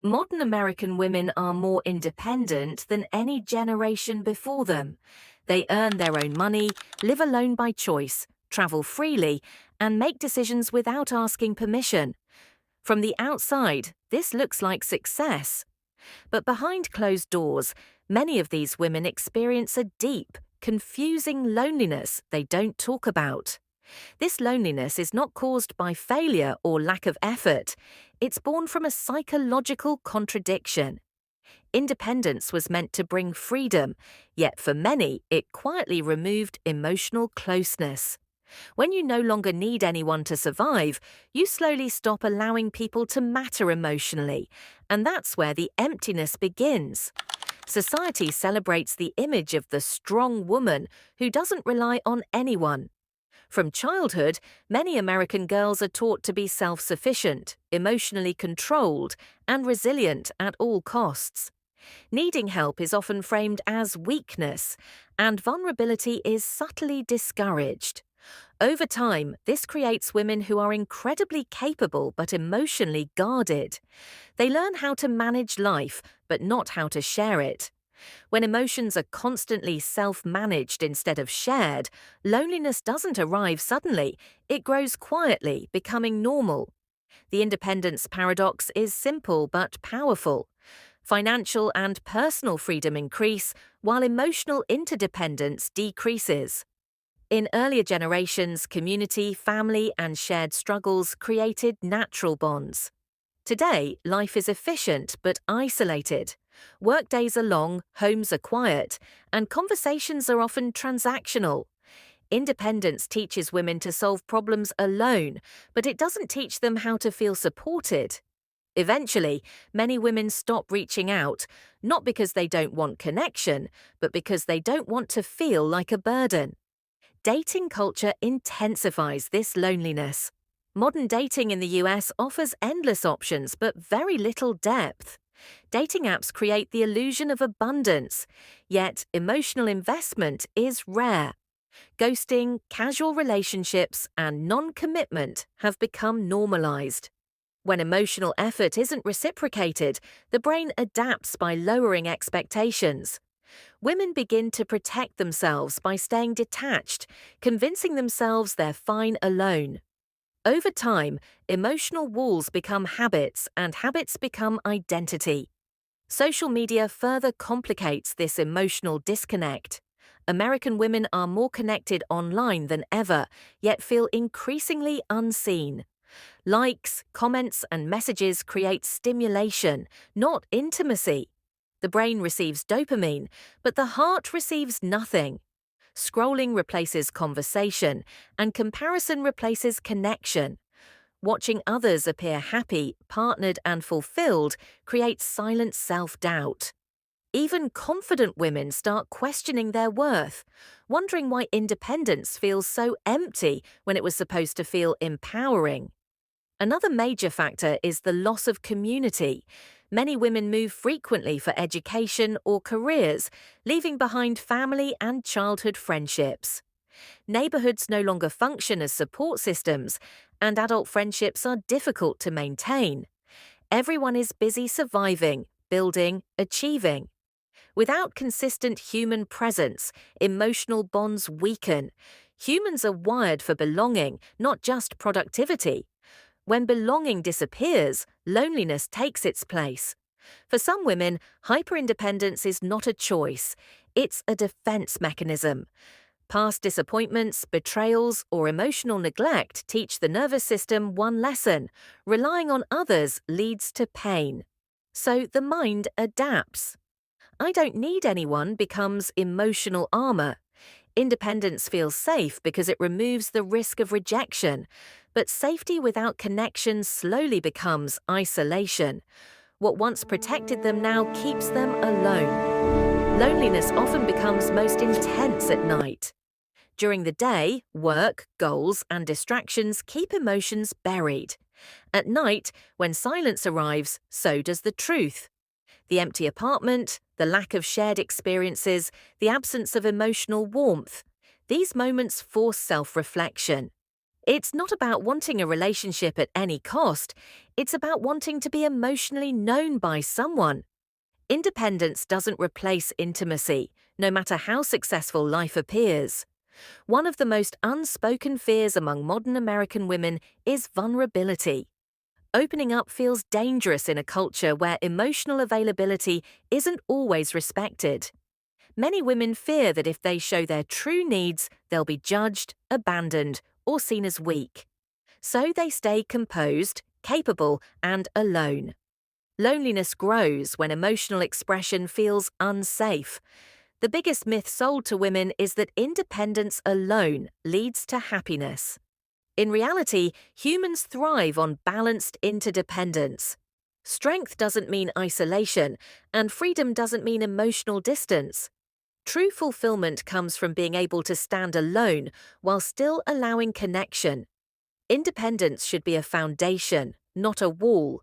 Modern American women are more independent than any generation before them. They earn their own money, live alone by choice, travel freely, and make decisions without asking permission. From the outside, this looks like success. But behind closed doors, many of these women experience a deep, confusing loneliness they don't talk about. This loneliness is not caused by failure or lack of effort. It's born from a psychological contradiction. Independence was meant to bring freedom, yet for many, it quietly removed emotional closeness. When you no longer need anyone to survive, you slowly stop allowing people to matter emotionally, and that's where the emptiness begins. Society celebrates the image of the strong woman who doesn't rely on anyone. From childhood, many American girls are taught to be self-sufficient, emotionally controlled, and resilient at all costs. Needing help is often framed as weakness, and vulnerability is subtly discouraged. Over time, this creates women who are incredibly capable but emotionally guarded. They learn how to manage life, but not how to share it. When emotions are constantly self-managed instead of shared, loneliness doesn't arrive suddenly, it grows quietly, becoming normal. The independence paradox is simple but powerful. Financial and personal freedom increase, while emotional interdependence decreases. In earlier generations, community, family, and shared struggles created natural bonds. Today, life is efficient but isolated. Workdays are long, homes are quiet, and conversations are often transactional. Independence teaches women to solve problems alone, but it doesn't teach them how to feel supported. Eventually, many women stop reaching out, not because they don't want connection, but because they don't want to feel like a burden. Dating culture intensifies this loneliness. Modern dating in the US offers endless options but very little depth. Dating apps create the illusion of abundance, yet emotional investment is rare. Ghosting, casual relationships, and non-commitment have become normalized. When emotional effort isn't reciprocated, the brain adapts by lowering expectations. Women begin to protect themselves by staying detached, convincing themselves they're fine alone. Over time, emotional walls become habits and habits become identity. Social media further complicates this emotional disconnect. American women are more connected online than ever, yet feel increasingly unseen. Likes, comments, and messages create stimulation, not intimacy. The brain receives dopamine, but the heart receives nothing. Scrolling replaces conversation, and comparison replaces connection. Watching others appear happy, partnered, and fulfilled creates silent self-doubt. Even confident women start questioning their worth, wondering why independence feels so empty when it was supposed to feel empowering. Another major factor is the loss of community. Many women move frequently for education or careers, leaving behind family and childhood friendships. Neighborhoods no longer function as support systems, and adult friendships are difficult to maintain. Everyone is busy surviving, building, achieving. Without consistent human presence, emotional bonds weaken. Humans are wired for belonging, not just productivity. When belonging disappears, loneliness takes its place. For some women, hyperindependence is not a choice, it's a defense mechanism. Past disappointments, betrayals, or emotional neglect teach the nervous system one lesson: relying on others leads to pain. So the mind adapts. I don't need anyone becomes emotional armor. Independence feels safe because it removes the risk of rejection, but safety without connection slowly becomes isolation. What once protected them now keeps them alone. Loneliness often becomes most intense at night. During the day, work, goals, and distractions keep emotions buried. At night, when silence arrives, so does the truth. The empty apartment, the lack of shared experiences, the absence of emotional warmth. These moments force self-reflection. It's not about wanting a relationship at any cost, it's about wanting to be emotionally known by someone. Independence doesn't replace intimacy, no matter how successful life appears. One of the most unspoken fears among modern American women is vulnerability. Opening up feels dangerous in a culture where emotional availability isn't always respected. Many women fear that if they show their true needs, they'll be judged, abandoned, or seen as weak. So they stay composed, capable, and alone. Loneliness grows when emotional expression feels unsafe. The biggest myth sold to women is that independence alone leads to happiness. In reality, humans thrive on balanced interdependence. Strength doesn't mean isolation, and freedom doesn't mean emotional distance. True fulfillment comes from being able to stand alone while still allowing connection. Independence should be a foundation, not a wall,